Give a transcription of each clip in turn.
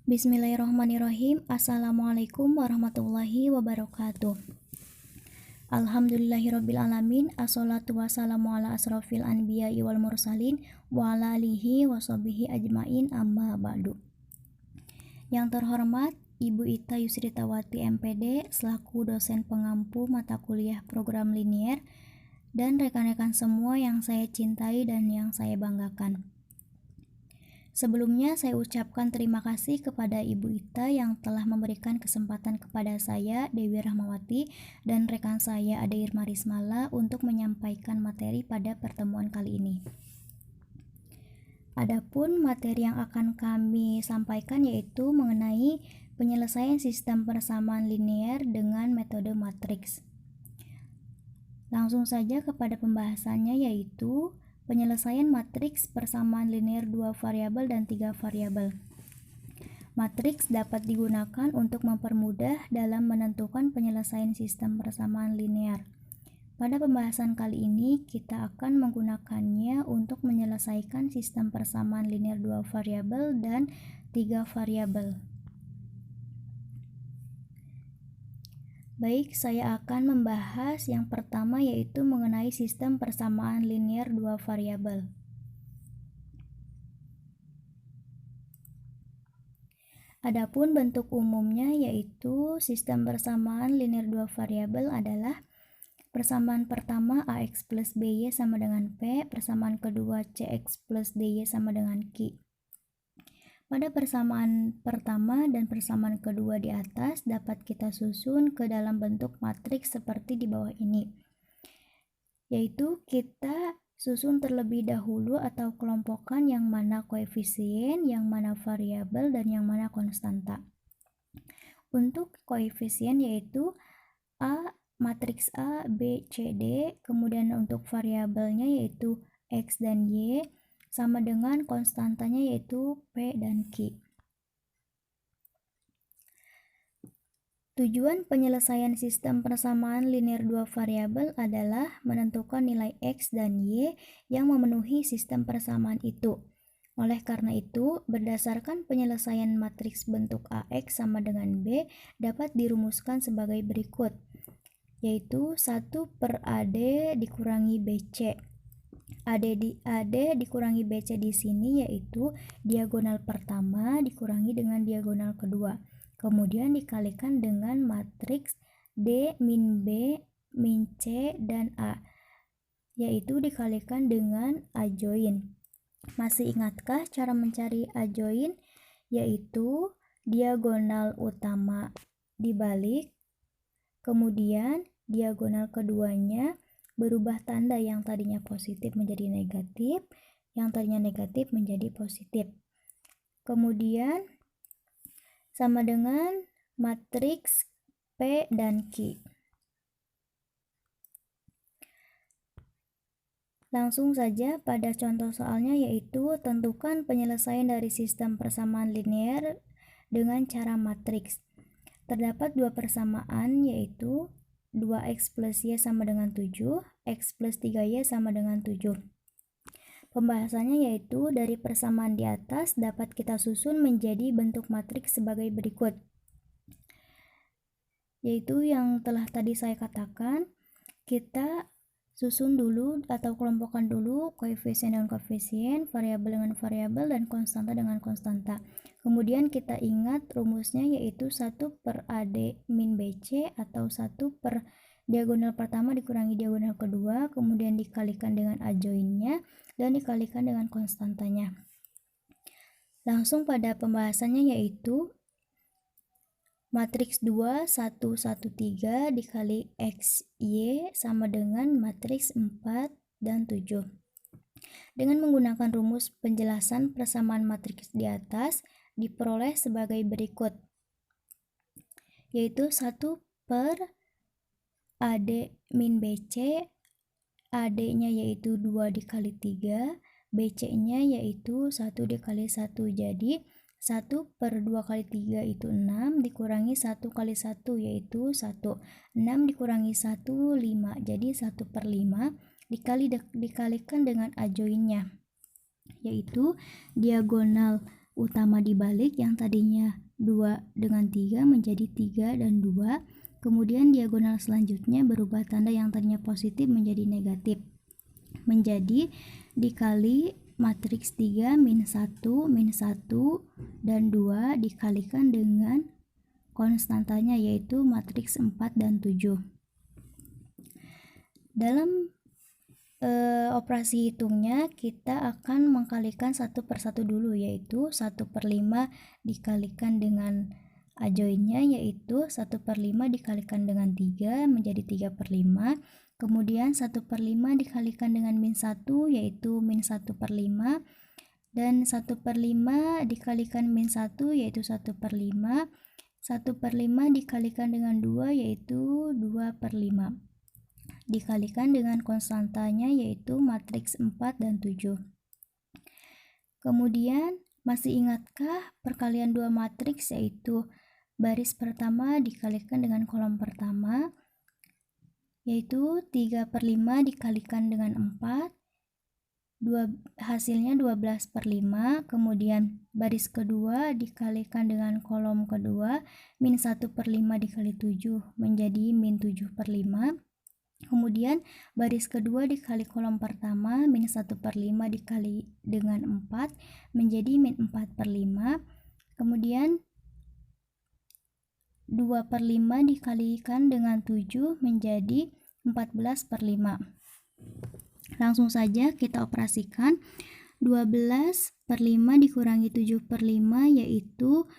Bismillahirrahmanirrahim. Assalamualaikum warahmatullahi wabarakatuh. Alhamdulillahirrabbilalamin. Assalatu wassalamu ala asrofil anbiya'i wal mursalin wa ala alihi wa sahbihi ajmain, amma ba'du. Yang terhormat Ibu Ita Yusritawati MPD selaku dosen pengampu mata kuliah program linier, dan rekan-rekan semua yang saya cintai dan yang saya banggakan. Sebelumnya saya ucapkan terima kasih kepada Ibu Ita yang telah memberikan kesempatan kepada saya, Dewi Rahmawati, dan rekan saya, Ade Irma Rismala, untuk menyampaikan materi pada pertemuan kali ini. Adapun materi yang akan kami sampaikan yaitu mengenai penyelesaian sistem persamaan linear dengan metode matriks. Langsung saja kepada pembahasannya, yaitu penyelesaian matriks persamaan linear 2 variabel dan 3 variabel. Matriks dapat digunakan untuk mempermudah dalam menentukan penyelesaian sistem persamaan linear. Pada pembahasan kali ini, kita akan menggunakannya untuk menyelesaikan sistem persamaan linear 2 variabel dan 3 variabel. Baik, saya akan membahas yang pertama, yaitu mengenai sistem persamaan linear 2 variabel. Adapun bentuk umumnya yaitu sistem persamaan linear 2 variabel adalah persamaan pertama AX plus BY sama dengan P, persamaan kedua CX plus DY sama dengan Q. Pada persamaan pertama dan persamaan kedua di atas dapat kita susun ke dalam bentuk matriks seperti di bawah ini. Yaitu kita susun terlebih dahulu atau kelompokkan yang mana koefisien, yang mana variabel, dan yang mana konstanta. Untuk koefisien yaitu A, matriks A, B, C, D, kemudian untuk variabelnya yaitu X dan Y, sama dengan konstantanya yaitu P dan Q. Tujuan penyelesaian sistem persamaan linear 2 variabel adalah menentukan nilai X dan Y yang memenuhi sistem persamaan itu. Oleh karena itu, berdasarkan penyelesaian matriks bentuk AX sama dengan B dapat dirumuskan sebagai berikut, yaitu 1 per AD dikurangi BC. AD dikurangi BC di sini yaitu diagonal pertama dikurangi dengan diagonal kedua. Kemudian dikalikan dengan matriks D min B min C dan A, yaitu dikalikan dengan adjoin. Masih ingatkah cara mencari adjoin? Yaitu diagonal utama dibalik, kemudian diagonal keduanya berubah tanda, yang tadinya positif menjadi negatif, yang tadinya negatif menjadi positif. Kemudian sama dengan matriks P dan Q. Langsung saja pada contoh soalnya, yaitu tentukan penyelesaian dari sistem persamaan linear dengan cara matriks. Terdapat dua persamaan, yaitu 2x plus y sama dengan 7, x plus 3y sama dengan 7. Pembahasannya yaitu dari persamaan di atas dapat kita susun menjadi bentuk matriks sebagai berikut. Yaitu yang telah tadi saya katakan, kita susun dulu atau kelompokkan dulu koefisien dengan koefisien, variabel dengan variabel, dan konstanta dengan konstanta. Kemudian kita ingat rumusnya yaitu 1 per AD min BC atau 1 per diagonal pertama dikurangi diagonal kedua, kemudian dikalikan dengan adjoinnya dan dikalikan dengan konstantanya. Langsung pada pembahasannya yaitu matriks 2, 1, 1, 3 dikali X, Y sama dengan matriks 4 dan 7. Dengan menggunakan rumus penjelasan persamaan matriks di atas diperoleh sebagai berikut, yaitu 1 per AD min BC, AD-nya yaitu 2 dikali 3, BC-nya yaitu 1 dikali 1, jadi 1 per 2 kali 3 itu 6, dikurangi 1 kali 1 yaitu 1. 6 dikurangi 1, 5, jadi 1 per 5 dikalikan dengan adjoinnya, yaitu diagonal utama dibalik yang tadinya 2 dengan 3 menjadi 3 dan 2. Kemudian diagonal selanjutnya berubah tanda yang tadinya positif menjadi negatif. Menjadi dikali matriks 3 min 1 min 1 dan 2 dikalikan dengan konstantanya yaitu matriks 4 dan 7. Dalam operasi hitungnya kita akan mengkalikan satu per satu dulu, yaitu 1/5 dikalikan dengan adjoinnya yaitu 1/5 dikalikan dengan 3 menjadi 3/5. Kemudian 1/5 dikalikan dengan min 1 yaitu min 1/5 dan 1/5 dikalikan min 1 yaitu 1/5. 1/5 dikalikan dengan 2 yaitu 2/5 dikalikan dengan konstantanya yaitu matriks 4 dan 7. Kemudian masih ingatkah perkalian dua matriks yaitu baris pertama dikalikan dengan kolom pertama yaitu 3/5 dikalikan dengan 4, hasilnya 12/5. Kemudian baris kedua dikalikan dengan kolom kedua min 1/5 dikali 7 menjadi min 7/5. Kemudian baris kedua dikali kolom pertama min 1/5 dikali dengan 4 menjadi min 4/5. Kemudian 2/5 dikalikan dengan 7 menjadi 14/5. Langsung saja kita operasikan. 12/5 dikurangi 7/5 yaitu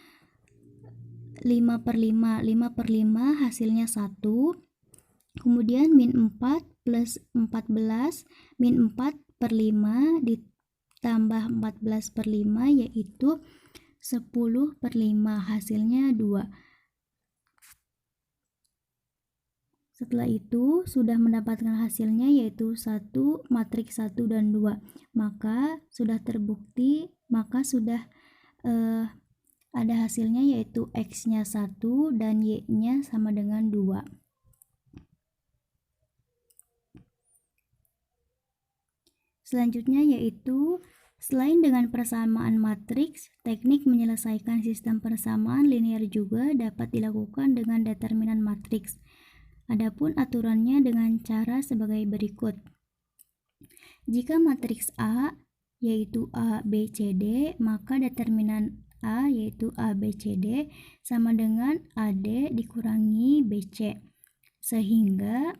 5/5. 5/5 hasilnya 1. Kemudian min 4 plus 14 min 4/5 ditambah 14/5 yaitu 10/5 hasilnya 2. Setelah itu sudah mendapatkan hasilnya yaitu 1, matriks 1 dan 2. Maka sudah terbukti, maka sudah ada hasilnya yaitu X-nya 1 dan Y-nya sama dengan 2. Selanjutnya yaitu selain dengan persamaan matriks, teknik menyelesaikan sistem persamaan linear juga dapat dilakukan dengan determinan matriks. Adapun aturannya dengan cara sebagai berikut. Jika matriks A yaitu A, B, C, D, maka determinan A yaitu A, B, C, D sama dengan AD dikurangi BC. Sehingga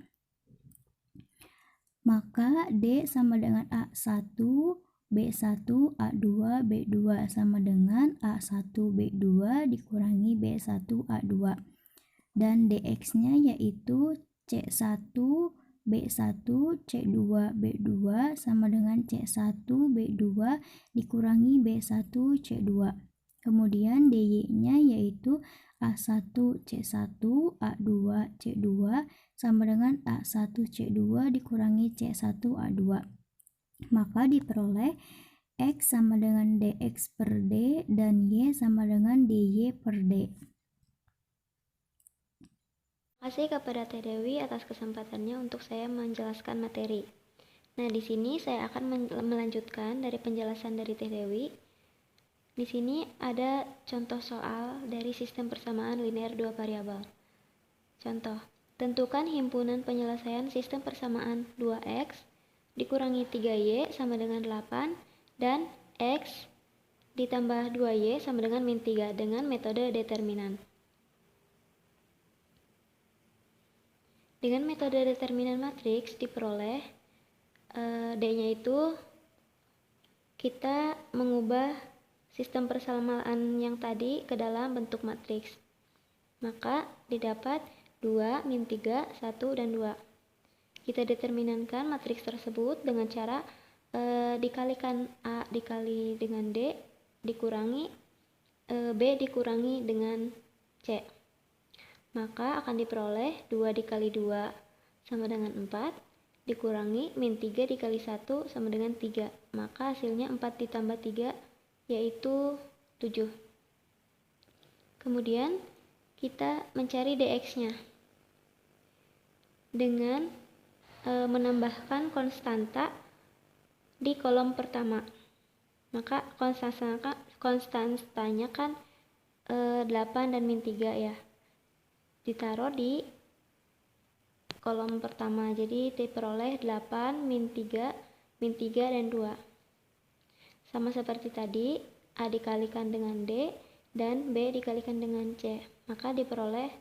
maka D sama dengan A1, B1, A2, B2 sama dengan A1, B2 dikurangi B1, A2. Dan DX-nya yaitu C1, B1, C2, B2 sama dengan C1, B2 dikurangi B1, C2. Kemudian DY-nya yaitu A1, C1, A2, C2 sama dengan A1, C2 dikurangi C1, A2. Maka diperoleh X sama dengan DX per D dan Y sama dengan DY per D. Terima kasih kepada Teh Dewi atas kesempatannya untuk saya menjelaskan materi. Nah, di sini saya akan melanjutkan dari penjelasan dari Teh Dewi. Di sini ada contoh soal dari sistem persamaan linear dua variabel. Contoh, tentukan himpunan penyelesaian sistem persamaan 2x dikurangi 3y sama dengan 8 dan x ditambah 2y sama dengan min 3 dengan metode determinan. Dengan metode determinan matriks diperoleh D-nya itu kita mengubah sistem persamaan yang tadi ke dalam bentuk matriks. Maka didapat 2, min 3, 1, dan 2. Kita determinankan matriks tersebut dengan cara dikalikan A dikali dengan D dikurangi B dikurangi dengan C. Maka akan diperoleh 2 dikali 2 sama dengan 4 dikurangi min 3 dikali 1 sama dengan 3. Maka hasilnya 4 ditambah 3 yaitu 7. Kemudian kita mencari dx-nya dengan menambahkan konstanta di kolom pertama. Maka konstantanya kan 8 dan min 3 ya, ditaruh di kolom pertama, jadi diperoleh 8, min 3, dan 2. Sama seperti tadi, A dikalikan dengan D dan B dikalikan dengan C, maka diperoleh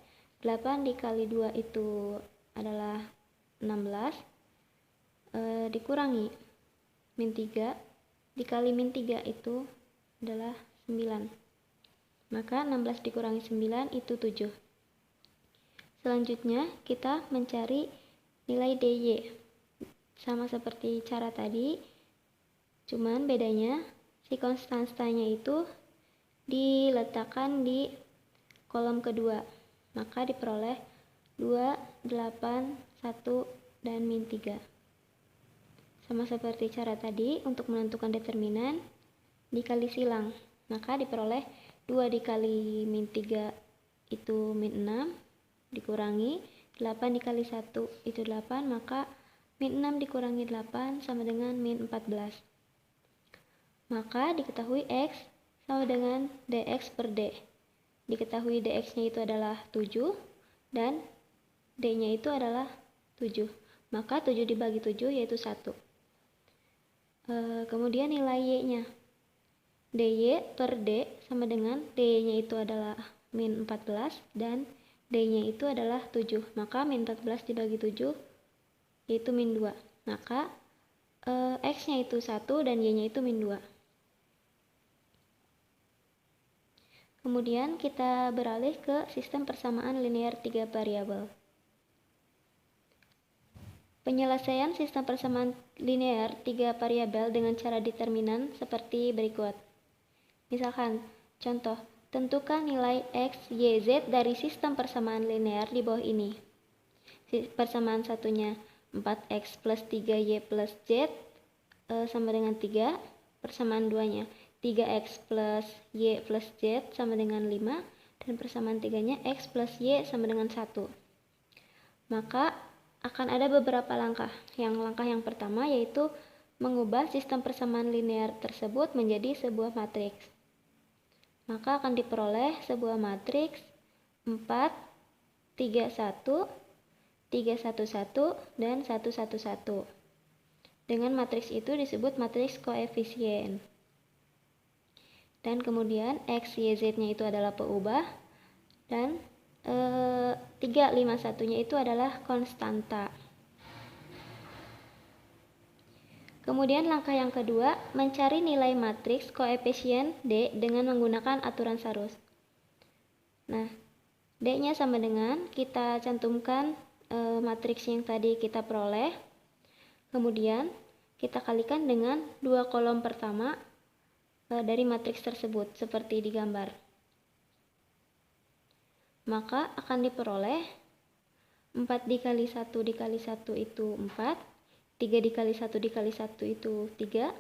8 dikali 2 itu adalah 16, dikurangi min 3 dikali min 3 itu adalah 9, maka 16 dikurangi 9 itu 7. Selanjutnya kita mencari nilai DY, sama seperti cara tadi, cuman bedanya si konstantanya itu diletakkan di kolom kedua, maka diperoleh 2, 8, 1, dan min 3. Sama seperti cara tadi, untuk menentukan determinan dikali silang, maka diperoleh 2 dikali min 3 itu min 6, dikurangi 8 dikali 1 itu 8, maka min 6 dikurangi 8 sama dengan min 14. Maka diketahui X sama dengan dx per D. Diketahui dx-nya itu adalah 7 dan D-nya itu adalah 7. Maka 7 dibagi 7 yaitu 1. Kemudian nilai Y-nya. dy per D sama dengan dy-nya itu adalah min 14 dan D-nya itu adalah 7, maka min 14 dibagi 7 yaitu min 2, maka X-nya itu 1 dan Y-nya itu min 2. Kemudian kita beralih ke sistem persamaan linear 3 variabel. Penyelesaian sistem persamaan linear 3 variabel dengan cara determinan seperti berikut. Misalkan, contoh, tentukan nilai X, Y, Z dari sistem persamaan linear di bawah ini. Persamaan satunya 4X plus 3Y plus Z sama dengan 3. Persamaan duanya 3X plus Y plus Z sama dengan 5. Dan persamaan tiganya X plus Y sama dengan 1. Maka akan ada beberapa langkah. Langkah yang pertama yaitu mengubah sistem persamaan linear tersebut menjadi sebuah matriks. Maka akan diperoleh sebuah matriks 4, 3, 1, 3, 1, 1, dan 1, 1, 1. Dengan matriks itu disebut matriks koefisien. Dan kemudian X, Y, Z-nya itu adalah peubah, dan 3, 5, 1-nya itu adalah konstanta. Kemudian langkah yang kedua, mencari nilai matriks koefisien D dengan menggunakan aturan Sarus. Nah, D-nya sama dengan kita cantumkan matriks yang tadi kita peroleh. Kemudian kita kalikan dengan 2 kolom pertama dari matriks tersebut seperti digambar. Maka akan diperoleh 4 dikali 1 dikali 1 itu 4. 3 dikali 1 dikali 1 itu 3,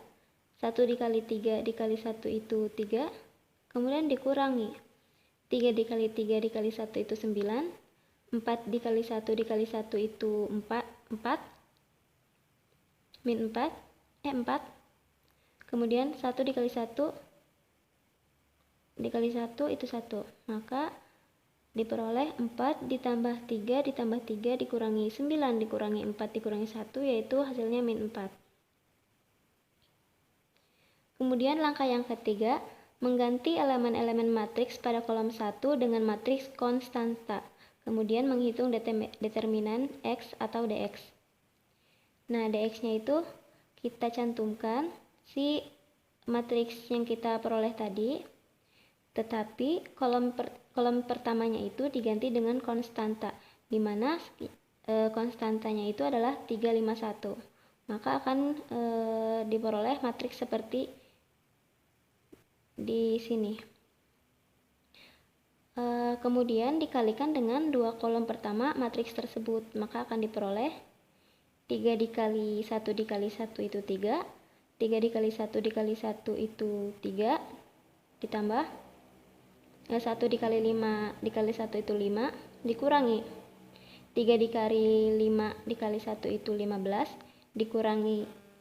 1 dikali 3 dikali 1 itu 3, kemudian dikurangi 3 dikali 3 dikali 1 itu 9, 4 dikali 1 dikali 1 itu 4, min 4, kemudian 1 dikali 1 dikali 1 itu 1, maka diperoleh 4 ditambah 3 ditambah 3 dikurangi 9 dikurangi 4 dikurangi 1 yaitu hasilnya min 4. Kemudian langkah yang ketiga, mengganti elemen-elemen matriks pada kolom 1 dengan matriks konstanta. Kemudian menghitung determinan X atau dx. Nah, dx-nya itu kita cantumkan si matriks yang kita peroleh tadi, tetapi kolom pertamanya itu diganti dengan konstanta, di mana konstantanya itu adalah 351. Maka akan diperoleh matriks seperti di sini. Kemudian dikalikan dengan 2 kolom pertama matriks tersebut, maka akan diperoleh 3 dikali 1 dikali 1 itu 3, 3 dikali 1 dikali 1 itu 3, ditambah 1 dikali 5 dikali 1 itu 5, dikurangi 3 dikali 5 dikali 1 itu 15, dikurangi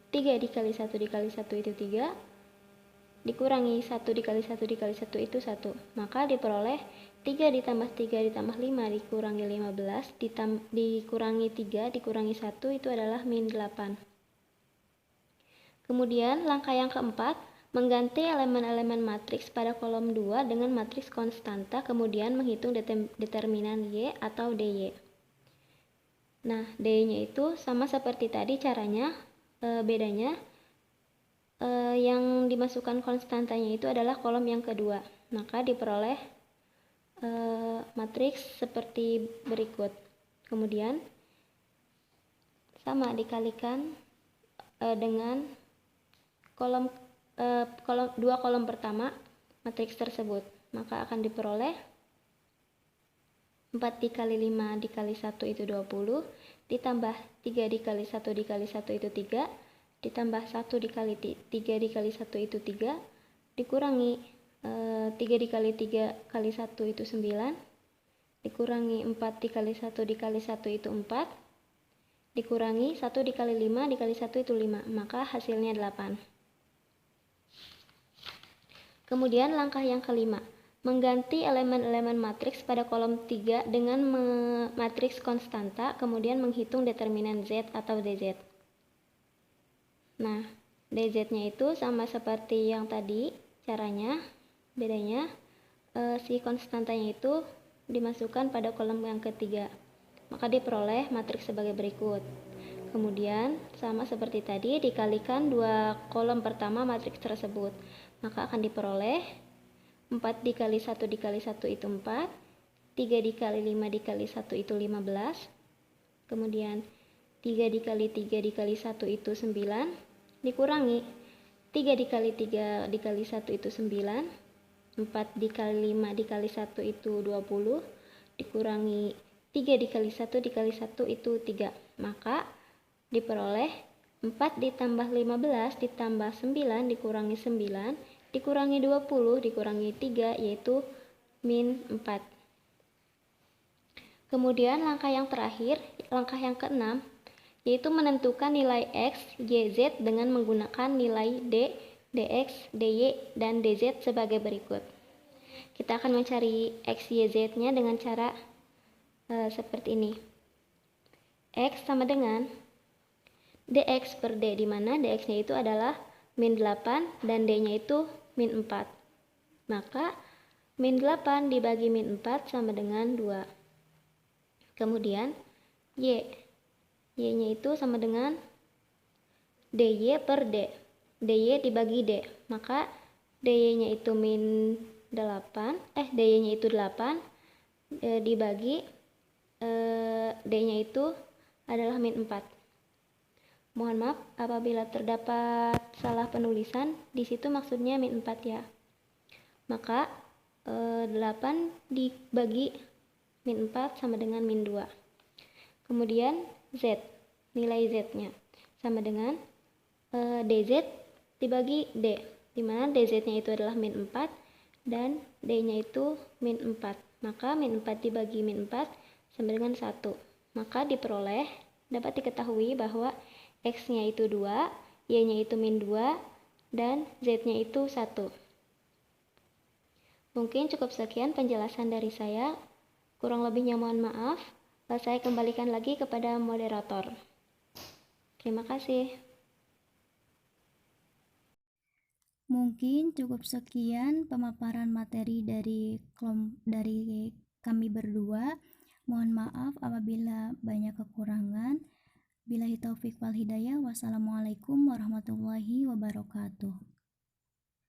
3 dikali 1 dikali 1 itu 3, dikurangi 1 dikali 1 dikali 1 itu 1. Maka diperoleh 3 ditambah 3 ditambah 5 dikurangi 15 dikurangi 3 dikurangi 1 itu adalah min 8. Kemudian langkah yang keempat, mengganti elemen-elemen matriks pada kolom 2 dengan matriks konstanta, kemudian menghitung determinan Y atau DY. Nah, DY-nya itu sama seperti tadi caranya, bedanya yang dimasukkan konstantanya itu adalah kolom yang kedua. Maka diperoleh matriks seperti berikut. Kemudian sama dikalikan dengan dua kolom pertama matriks tersebut, maka akan diperoleh 4 dikali 5 dikali 1 itu 20, ditambah 3 dikali 1 dikali 1 itu 3, ditambah 1 dikali 3 dikali 1 itu 3, dikurangi 3 dikali 3 kali 1 itu 9, dikurangi 4 dikali 1 dikali 1 itu 4, dikurangi 1 dikali 5 dikali 1 itu 5, maka hasilnya 8. Kemudian langkah yang kelima, mengganti elemen-elemen matriks pada kolom 3 dengan matriks konstanta, kemudian menghitung determinan Z atau DZ. Nah, DZ-nya itu sama seperti yang tadi caranya, bedanya si konstantanya itu dimasukkan pada kolom yang ketiga, maka diperoleh matriks sebagai berikut. Kemudian sama seperti tadi dikalikan dua kolom pertama matriks tersebut, maka akan diperoleh 4 dikali 1 dikali 1 itu 4, 3 dikali 5 dikali 1 itu 15, kemudian 3 dikali 3 dikali 1 itu 9, dikurangi 3 dikali 3 dikali 1 itu 9, 4 dikali 5 dikali 1 itu 20, dikurangi 3 dikali 1 dikali 1 itu 3, maka diperoleh 4 ditambah 15 ditambah 9 dikurangi 9 dikurangi 20 dikurangi 3 yaitu min 4. Kemudian langkah yang terakhir, langkah yang keenam, yaitu menentukan nilai X, Y, Z dengan menggunakan nilai D, DX, DY, dan DZ sebagai berikut. Kita akan mencari X, Y, Z-nya dengan cara seperti ini. X sama dengan dx per d, di mana dx-nya itu adalah min 8 dan d-nya itu min 4. Maka min 8 dibagi min 4 sama dengan 2. Kemudian y-nya itu sama dengan dy per d. dy dibagi d, maka dy-nya itu min 8, dy-nya itu 8 dibagi d-nya itu adalah min 4. Mohon maaf apabila terdapat salah penulisan, di situ maksudnya min 4 ya. Maka 8 dibagi min 4 sama dengan min 2. Kemudian Z, nilai Z-nya sama dengan DZ dibagi D, di mana DZ-nya itu adalah min 4 dan D-nya itu min 4. Maka min 4 dibagi min 4 sama dengan 1. Maka diperoleh, dapat diketahui bahwa X-nya itu 2, Y-nya itu min 2, dan Z-nya itu 1. Mungkin cukup sekian penjelasan dari saya. Kurang lebihnya mohon maaf. Saya kembalikan lagi kepada moderator. Terima kasih. Mungkin cukup sekian pemaparan materi dari kami berdua. Mohon maaf apabila banyak kekurangan. Billahi taufik wal hidayah. Wassalamualaikum warahmatullahi wabarakatuh.